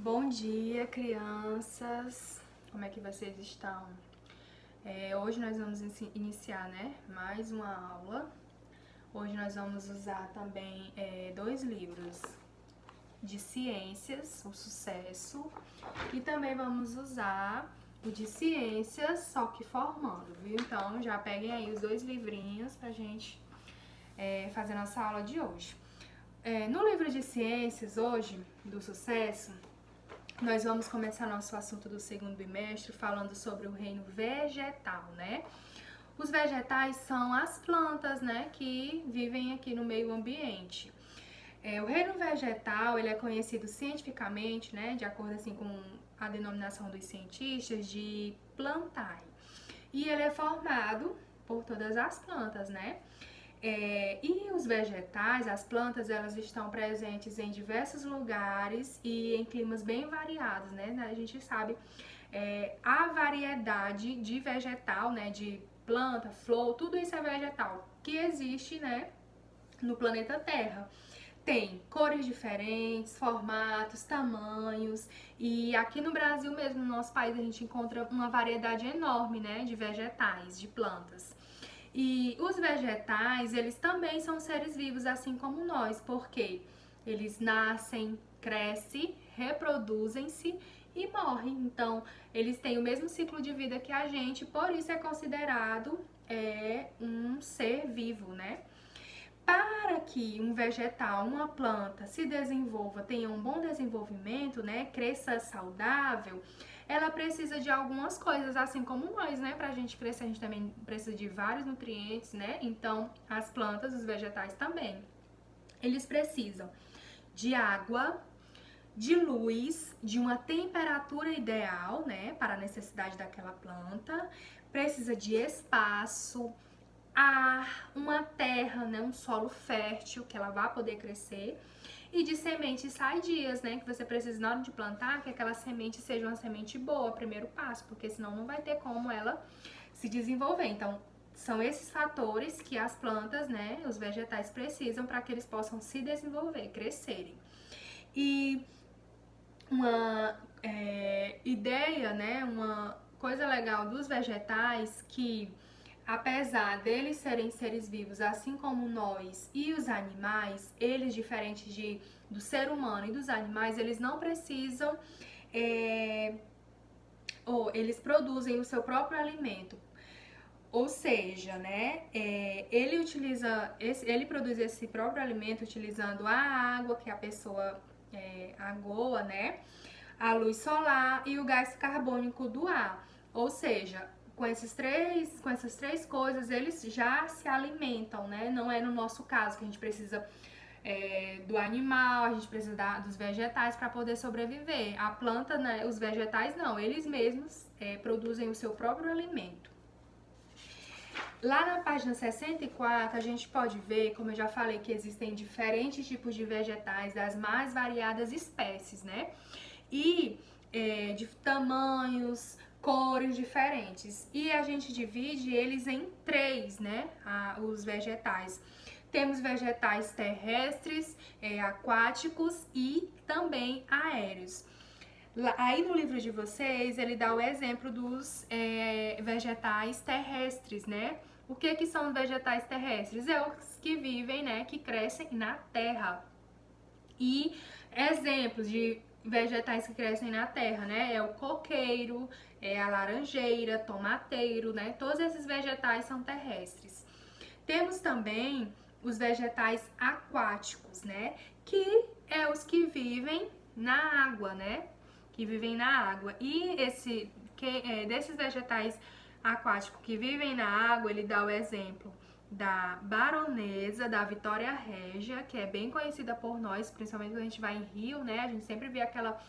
Bom dia, crianças! Como é que vocês estão? Hoje nós vamos iniciar, mais uma aula. Hoje nós vamos usar também dois livros de ciências, o Sucesso, e também vamos usar o de ciências, só que formando, viu? Então já peguem aí os dois livrinhos pra gente fazer nossa aula de hoje. No livro de ciências hoje, do Sucesso, nós vamos começar nosso assunto do segundo bimestre falando sobre o reino vegetal, né? Os vegetais são as plantas, né, que vivem aqui no meio ambiente. O reino vegetal, ele é conhecido cientificamente, né, de acordo assim com a denominação dos cientistas, de plantae. E ele é formado por todas as plantas, né? E os vegetais, as plantas, elas estão presentes em diversos lugares e em climas bem variados, né? A gente sabe a variedade de vegetal, né? De planta, flor, tudo isso é vegetal que existe, né? No planeta Terra. Tem cores diferentes, formatos, tamanhos, e aqui no Brasil mesmo, no nosso país, a gente encontra uma variedade enorme, né? De vegetais, de plantas. E os vegetais, eles também são seres vivos, assim como nós, porque eles nascem, crescem, reproduzem-se e morrem. Então, eles têm o mesmo ciclo de vida que a gente, por isso é considerado um ser vivo, né? Para que um vegetal, uma planta se desenvolva, tenha um bom desenvolvimento, né, cresça saudável, ela precisa de algumas coisas, assim como nós, né, pra gente crescer a gente também precisa de vários nutrientes, né, então as plantas, os vegetais também, eles precisam de água, de luz, de uma temperatura ideal, né, para a necessidade daquela planta, precisa de espaço, ar, uma terra, né, um solo fértil que ela vai poder crescer, e de sementes sadias, né, que você precisa na hora de plantar que aquela semente seja uma semente boa, primeiro passo, porque senão não vai ter como ela se desenvolver. Então, são esses fatores que as plantas, né, os vegetais precisam para que eles possam se desenvolver, crescerem. E uma ideia, né, uma coisa legal dos vegetais que apesar deles serem seres vivos, assim como nós e os animais, eles diferentes do ser humano e dos animais, eles não precisam ou eles produzem o seu próprio alimento. Ou seja, né, ele produz esse próprio alimento utilizando a água que a pessoa agoa, né, a luz solar e o gás carbônico do ar. Ou seja, com essas três coisas, eles já se alimentam, né? Não é no nosso caso que a gente precisa do animal, a gente precisa dos vegetais para poder sobreviver. A planta, né, os vegetais não, eles mesmos produzem o seu próprio alimento. Lá na página 64, a gente pode ver, como eu já falei, que existem diferentes tipos de vegetais das mais variadas espécies, né? E de tamanhos, cores diferentes. E a gente divide eles em três, né? Os vegetais. Temos vegetais terrestres, aquáticos e também aéreos. Aí no livro de vocês, ele dá o exemplo dos vegetais terrestres, né? O que são os vegetais terrestres? É os que vivem, né? Que crescem na terra. E exemplos de vegetais que crescem na terra, né? É o coqueiro, é a laranjeira, tomateiro, né? Todos esses vegetais são terrestres. Temos também os vegetais aquáticos, né? Que é os que vivem na água, né? Que vivem na água. E desses vegetais aquáticos que vivem na água, ele dá o exemplo da baronesa, da Vitória Régia, que é bem conhecida por nós, principalmente quando a gente vai em rio, né? A gente sempre vê aquela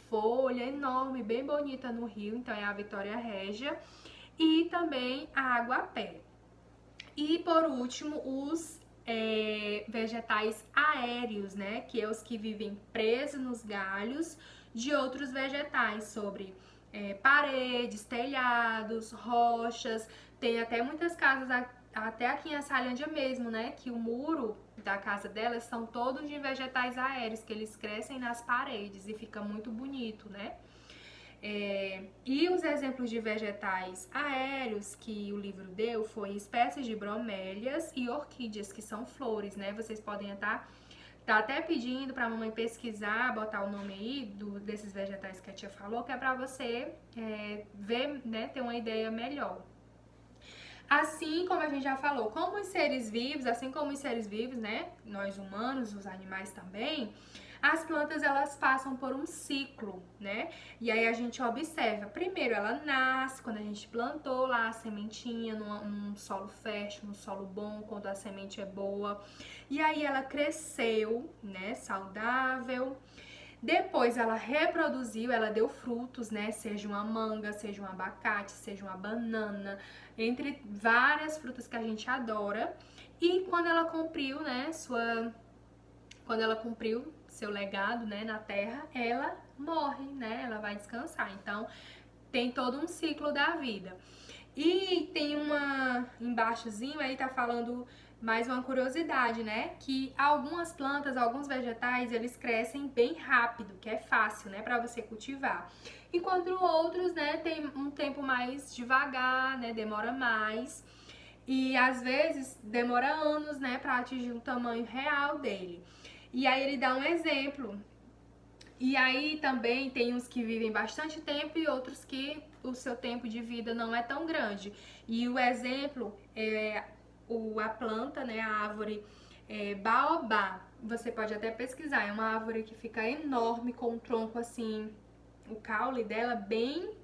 folha enorme, bem bonita no rio, então é a Vitória Régia. E também a água-pé. E por último, os vegetais aéreos, né? Que é os que vivem presos nos galhos de outros vegetais, sobre paredes, telhados, rochas. Tem até muitas casas até aqui em Açailândia mesmo, né, que o muro da casa delas são todos de vegetais aéreos, que eles crescem nas paredes e fica muito bonito, né? E os exemplos de vegetais aéreos que o livro deu foi espécies de bromélias e orquídeas, que são flores, né? Vocês podem estar até pedindo pra mamãe pesquisar, botar o nome aí desses vegetais que a tia falou, que é pra você ver, né, ter uma ideia melhor. Assim como a gente já falou, como os seres vivos, assim como os seres vivos, né, nós humanos, os animais também, as plantas elas passam por um ciclo, né? E aí a gente observa, primeiro ela nasce, quando a gente plantou lá a sementinha num solo fértil, num solo bom, quando a semente é boa. E aí ela cresceu, né, saudável. Depois ela reproduziu, ela deu frutos, né? Seja uma manga, seja um abacate, seja uma banana, entre várias frutas que a gente adora. E quando ela cumpriu, né, quando ela cumpriu seu legado, né, na terra, ela morre, né? Ela vai descansar. Então, tem todo um ciclo da vida. E tem uma embaixozinho aí tá falando mais uma curiosidade, né? Que algumas plantas, alguns vegetais, eles crescem bem rápido, que é fácil, né, para você cultivar. Enquanto outros, né, tem um tempo mais devagar, né, demora mais. E às vezes demora anos, né, para atingir o tamanho real dele. E aí ele dá um exemplo. E aí também tem uns que vivem bastante tempo e outros que o seu tempo de vida não é tão grande. E o exemplo é a planta, né, a árvore baobá. Você pode até pesquisar, é uma árvore que fica enorme, com um tronco assim, o caule dela bem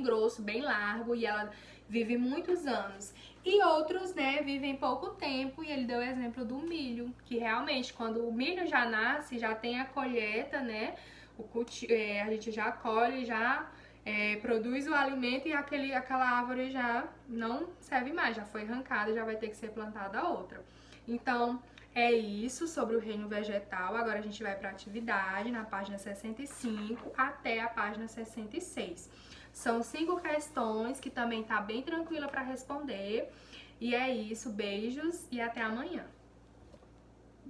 grosso, bem largo, e ela vive muitos anos. E outros, né, vivem pouco tempo, e ele deu o exemplo do milho, que realmente quando o milho já nasce, já tem a colheita, né, a gente já colhe, já produz o alimento e aquela árvore já não serve mais, já foi arrancada, já vai ter que ser plantada outra. Então, é isso sobre o reino vegetal. Agora a gente vai para a atividade na página 65 até a página 66. São 5 questões que também tá bem tranquila para responder. E é isso, beijos e até amanhã.